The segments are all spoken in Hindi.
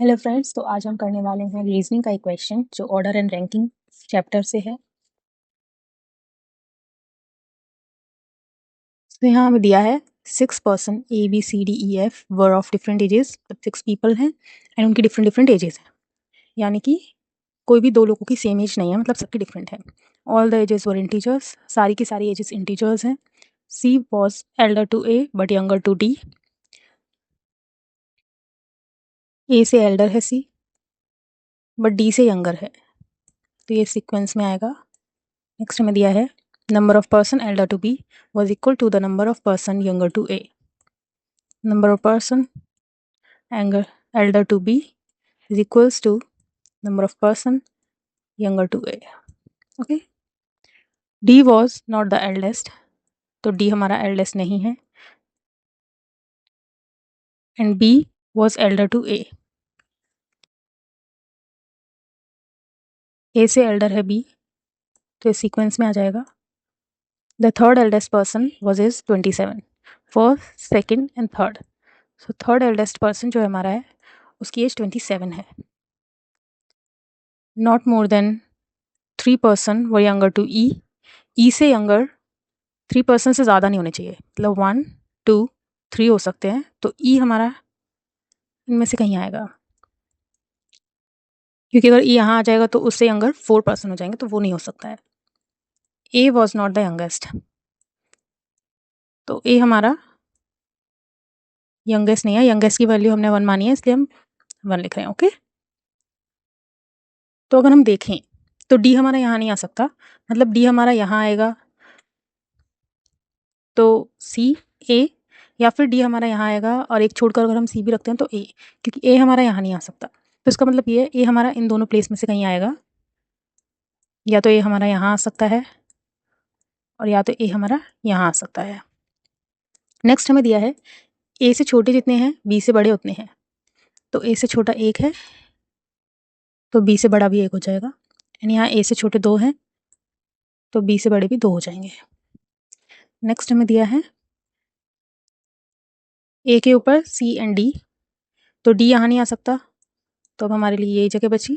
हेलो फ्रेंड्स, तो आज हम करने वाले हैं रीजनिंग का एक क्वेश्चन जो ऑर्डर एंड रैंकिंग चैप्टर से है। तो यहाँ हमें दिया है 6 person ABCDEF were of different ages, 6 people हैं एंड उनकी डिफरेंट डिफरेंट एजेस हैं। यानी कि कोई भी दो लोगों की सेम एज नहीं है, मतलब सबकी डिफरेंट है। All the ages were integers, सारी की सारी एजेस इंटीजर्स हैं। C was elder to A but younger to D। A से एल्डर है C बट D से यंगर है, तो ये सीक्वेंस में आएगा। नेक्स्ट हमें दिया है number of person elder to B was equal to the number of person younger to A. Number of person elder to B is equals to number of person younger to A. Okay. D was not the eldest, तो D हमारा eldest नहीं है, and B was elder to A. A से elder है B, तो इस सीक्वेंस में आ जाएगा। The third eldest person was is 27, first, second and third. So third eldest person जो हमारा है उसकी एज 27 है। Not more than 3 person were younger to E. E से younger 3 person से ज़्यादा नहीं होने चाहिए, मतलब 1, 2, 3 हो सकते हैं, तो E हमारा इनमें से कहीं आएगा, क्योंकि अगर E यहाँ आ जाएगा तो उससे यंगर 4 person हो जाएंगे, तो वो नहीं हो सकता है। A was not the youngest, तो A हमारा यंगेस्ट नहीं है। यंगेस्ट की वैल्यू हमने 1 मानी है, इसलिए हम 1 लिख रहे हैं। ओके। तो अगर हम देखें तो D हमारा यहाँ नहीं आ सकता, मतलब D हमारा यहाँ आएगा, तो C A, या फिर D हमारा यहाँ आएगा और एक छोड़कर अगर हम C भी रखते हैं तो A, क्योंकि A हमारा यहाँ नहीं आ सकता। तो इसका मतलब ये है A हमारा इन दोनों प्लेस में से कहीं आएगा, या तो A हमारा यहाँ आ सकता है और या तो A हमारा यहाँ आ सकता है। नेक्स्ट हमें दिया है A से छोटे जितने हैं B से बड़े उतने हैं, तो A से छोटा 1 है तो B से बड़ा भी 1 हो जाएगा, एंड यहाँ A से छोटे 2 हैं तो B से बड़े भी 2 हो जाएंगे। नेक्स्ट हमें दिया है A के ऊपर C एंड D, तो D यहाँ नहीं आ सकता, तो अब हमारे लिए ये जगह बची,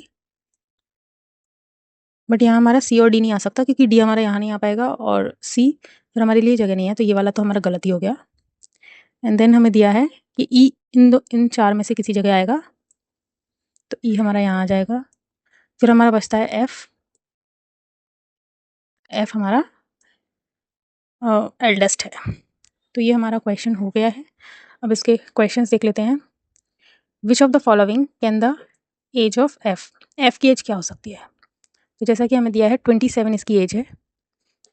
बट यहाँ हमारा C और D नहीं आ सकता क्योंकि D हमारा यहाँ नहीं आ पाएगा और C फिर हमारे लिए जगह नहीं है, तो ये वाला तो हमारा गलत ही हो गया। एंड देन हमें दिया है कि E इन 4 में से किसी जगह आएगा, तो E हमारा यहाँ आ जाएगा। फिर हमारा बचता है F हमारा एल्डेस्ट है। तो ये हमारा क्वेश्चन हो गया है। अब इसके क्वेश्चंस देख लेते हैं। Which of the following can the age of F की एज क्या हो सकती है? तो जैसा कि हमें दिया है 27 इसकी एज है,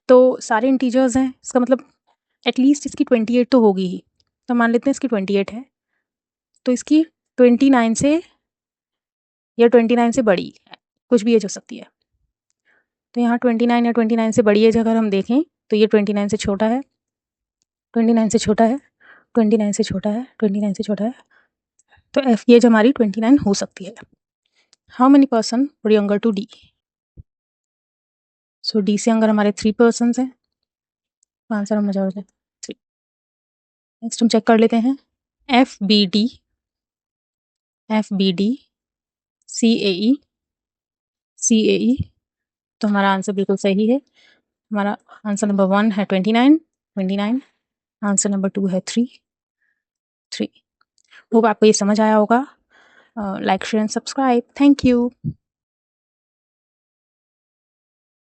तो सारे इंटीजर्स हैं, इसका मतलब एटलीस्ट इसकी 28 तो होगी ही, तो मान लेते हैं इसकी 28 है, तो इसकी 29 से या 29 से बड़ी कुछ भी एज हो सकती है। तो यहाँ 29 या 29 से बड़ी एज अगर हम देखें तो ये 29 से छोटा है, 29 से छोटा है, 29 से छोटा है, 29 से छोटा है, तो F की एज हमारी 29 हो सकती है। How many person were younger to D? So D से यंगर हमारे 3 पर्सन हैं, आंसर हम हो जाए 3। नेक्स्ट हम चेक कर लेते हैं FBD CAE, तो हमारा आंसर बिल्कुल सही है। हमारा आंसर नंबर 1 है 29, आंसर नंबर 2 है 3। होप आपको ये समझ आया होगा। Like share and subscribe. Thank you.